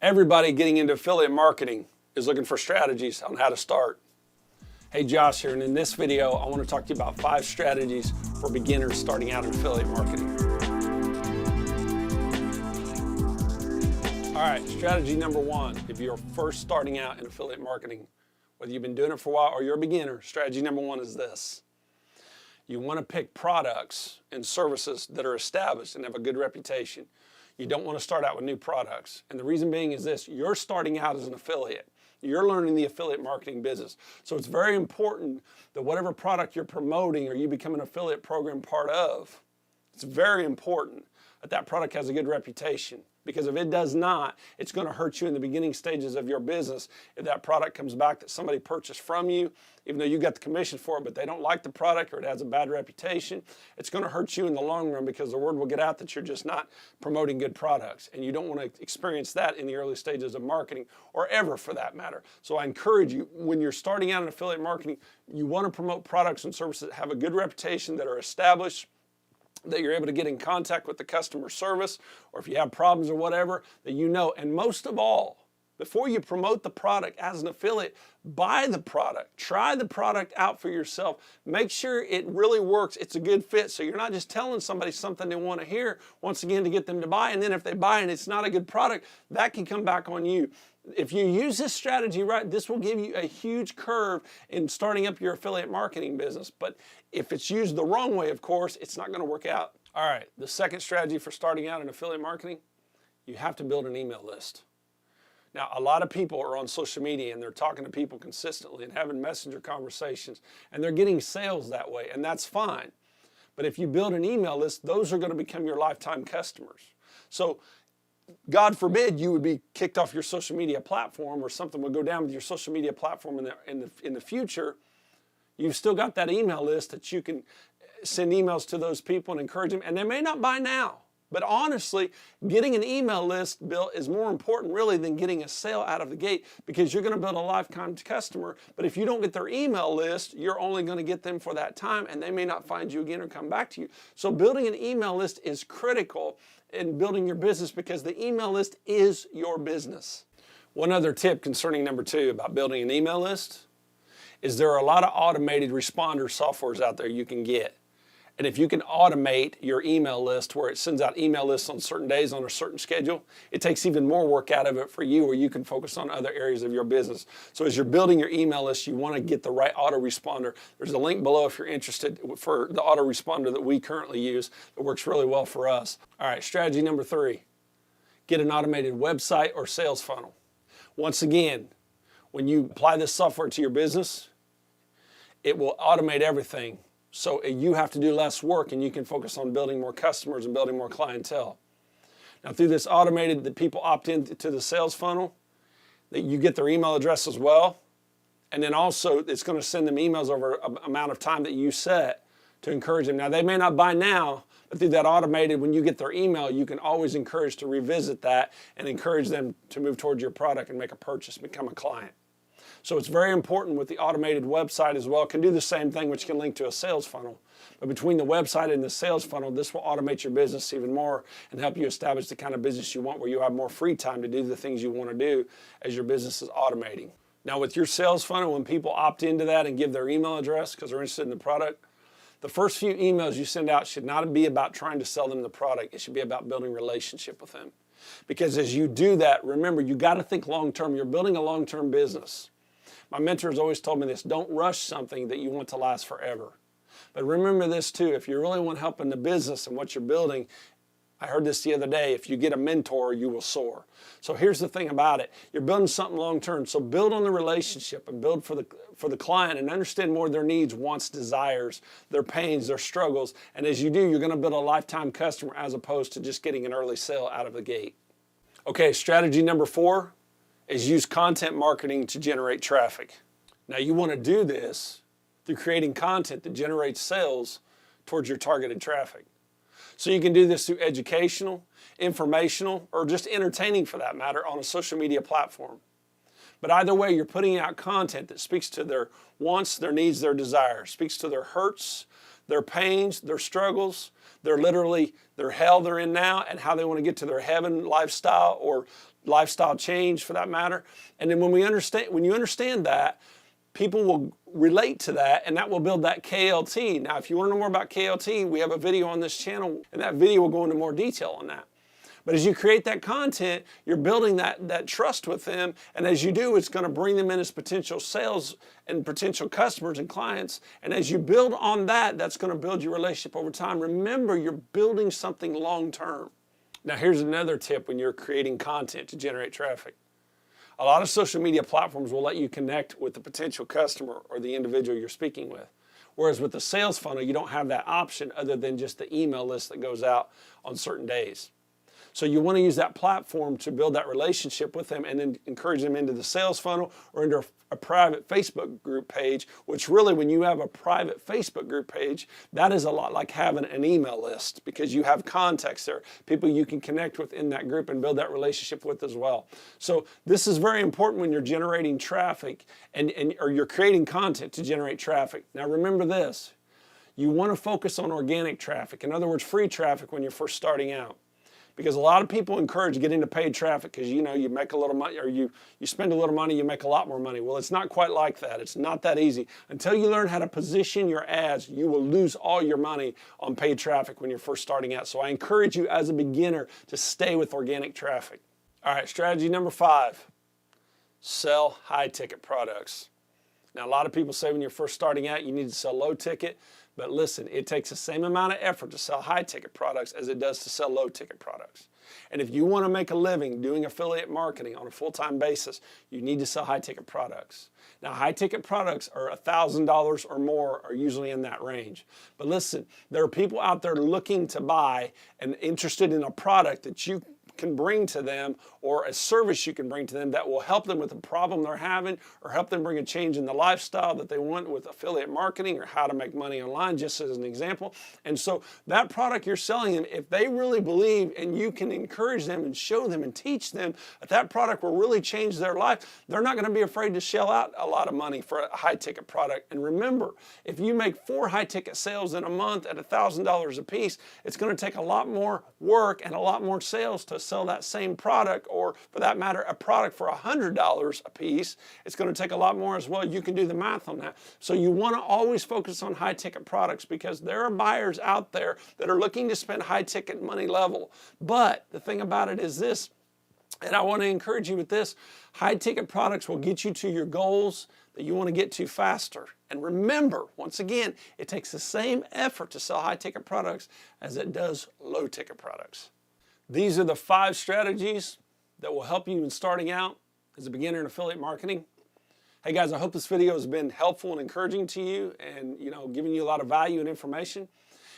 Everybody getting into affiliate marketing is looking for strategies on how to start. Hey, Josh here, and in this video, I want to talk to you about 5 strategies for beginners starting out in affiliate marketing. All right, strategy number 1, if you're first starting out in affiliate marketing, whether you've been doing it for a while or you're a beginner, strategy number 1 is this. You want to pick products and services that are established and have a good reputation. You don't want to start out with new products. And the reason being is this, you're starting out as an affiliate. You're learning the affiliate marketing business. So it's very important that whatever product you're promoting or you become an affiliate program part of, it's very important that that product has a good reputation. Because if it does not, it's going to hurt you in the beginning stages of your business if that product comes back that somebody purchased from you, even though you got the commission for it, but they don't like the product or it has a bad reputation. It's going to hurt you in the long run because the word will get out that you're just not promoting good products. And you don't want to experience that in the early stages of marketing or ever for that matter. So I encourage you, when you're starting out in affiliate marketing, you want to promote products and services that have a good reputation, that are established, that you're able to get in contact with the customer service, or if you have problems or whatever, that you know. And most of all, before you promote the product as an affiliate, buy the product. Try the product out for yourself. Make sure it really works. It's a good fit. So you're not just telling somebody something they want to hear, once again, to get them to buy. And then if they buy and it's not a good product, that can come back on you. If you use this strategy right, this will give you a huge curve in starting up your affiliate marketing business. But if it's used the wrong way, of course, it's not going to work out. All right, the second strategy for starting out in affiliate marketing, you have to build an email list. Now, a lot of people are on social media and they're talking to people consistently and having messenger conversations, and they're getting sales that way, and that's fine. But if you build an email list, those are going to become your lifetime customers. So God forbid you would be kicked off your social media platform or something would go down with your social media platform in the future. You've still got that email list that you can send emails to those people and encourage them. And they may not buy now. But honestly, getting an email list built is more important really than getting a sale out of the gate, because you're going to build a lifetime customer. But if you don't get their email list, you're only going to get them for that time and they may not find you again or come back to you. So building an email list is critical in building your business, because the email list is your business. One other tip concerning number 2 about building an email list is there are a lot of automated responder softwares out there you can get. And if you can automate your email list where it sends out email lists on certain days on a certain schedule, it takes even more work out of it for you, where you can focus on other areas of your business. So as you're building your email list, you want to get the right autoresponder. There's a link below if you're interested for the autoresponder that we currently use that works really well for us. All right, strategy number 3, get an automated website or sales funnel. Once again, when you apply this software to your business, it will automate everything. So you have to do less work and you can focus on building more customers and building more clientele. Now through this automated, that people opt into the sales funnel, that you get their email address as well. And then also it's going to send them emails over an amount of time that you set to encourage them. Now they may not buy now, but through that automated, when you get their email, you can always encourage to revisit that and encourage them to move towards your product and make a purchase, become a client. So it's very important with the automated website as well. It can do the same thing, which can link to a sales funnel. But between the website and the sales funnel, this will automate your business even more and help you establish the kind of business you want, where you have more free time to do the things you want to do as your business is automating. Now with your sales funnel, when people opt into that and give their email address because they're interested in the product, the first few emails you send out should not be about trying to sell them the product. It should be about building a relationship with them. Because as you do that, remember, you got to think long-term. You're building a long-term business. My mentor has always told me this: don't rush something that you want to last forever. But remember this too, if you really want help in the business and what you're building, I heard this the other day, if you get a mentor, you will soar. So here's the thing about it. You're building something long-term, so build on the relationship and build for the client and understand more their needs, wants, desires, their pains, their struggles. And as you do, you're going to build a lifetime customer as opposed to just getting an early sale out of the gate. Okay, strategy number 4 is use content marketing to generate traffic. Now you want to do this through creating content that generates sales towards your targeted traffic. So you can do this through educational, informational, or just entertaining for that matter on a social media platform. But either way, you're putting out content that speaks to their wants, their needs, their desires, speaks to their hurts, their pains, their struggles, their hell they're in now and how they want to get to their heaven lifestyle, or lifestyle change for that matter. And then when you understand that, people will relate to that, and that will build that KLT. Now, if you want to know more about KLT, we have a video on this channel, and that video will go into more detail on that. But as you create that content, you're building that trust with them, and as you do, it's going to bring them in as potential sales and potential customers and clients. And as you build on that, that's going to build your relationship over time. Remember, you're building something long-term. Now, here's another tip when you're creating content to generate traffic. A lot of social media platforms will let you connect with the potential customer or the individual you're speaking with. Whereas with the sales funnel, you don't have that option other than just the email list that goes out on certain days. So you want to use that platform to build that relationship with them and then encourage them into the sales funnel or into a private Facebook group page, which really, when you have a private Facebook group page, that is a lot like having an email list because you have contacts there, people you can connect with in that group and build that relationship with as well. So this is very important when you're generating traffic or you're creating content to generate traffic. Now remember this, you want to focus on organic traffic. In other words, free traffic when you're first starting out. Because a lot of people encourage getting into paid traffic because you make a little money, or you spend a little money, you make a lot more money. Well, it's not quite like that. It's not that easy. Until you learn how to position your ads, you will lose all your money on paid traffic when you're first starting out. So I encourage you as a beginner to stay with organic traffic. All right, strategy number 5, sell high ticket products. Now, a lot of people say when you're first starting out, you need to sell low ticket. But listen, it takes the same amount of effort to sell high-ticket products as it does to sell low-ticket products. And if you want to make a living doing affiliate marketing on a full-time basis, you need to sell high-ticket products. Now, high-ticket products are $1,000 or more, are usually in that range. But listen, there are people out there looking to buy and interested in a product that you can bring to them, or a service you can bring to them that will help them with a problem they're having, or help them bring a change in the lifestyle that they want with affiliate marketing, or how to make money online, just as an example. And so that product you're selling them, if they really believe and you can encourage them and show them and teach them that that product will really change their life, they're not going to be afraid to shell out a lot of money for a high ticket product. And remember, if you make 4 high ticket sales in a month at $1,000 a piece, it's going to take a lot more work and a lot more sales to sell that same product, or for that matter, a product for $100 a piece. It's going to take a lot more as well. You can do the math on that. So you want to always focus on high ticket products because there are buyers out there that are looking to spend high ticket money level. But the thing about it is this, and I want to encourage you with this, high ticket products will get you to your goals that you want to get to faster. And remember, once again, it takes the same effort to sell high ticket products as it does low ticket products. These are the 5 strategies that will help you in starting out as a beginner in affiliate marketing. Hey guys, I hope this video has been helpful and encouraging to you and giving you a lot of value and information.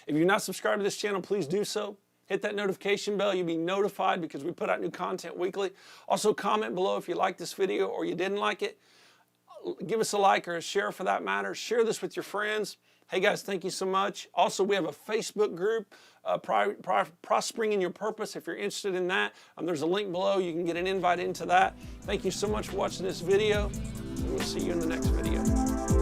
If you're not subscribed to this channel, please do so. Hit that notification bell. You'll be notified because we put out new content weekly. Also, comment below if you liked this video or you didn't like it. Give us a like or a share for that matter. Share this with your friends. Hey guys, thank you so much. Also, we have a Facebook group, Prospering in Your Purpose, if you're interested in that. There's a link below. You can get an invite into that. Thank you so much for watching this video. We'll see you in the next video.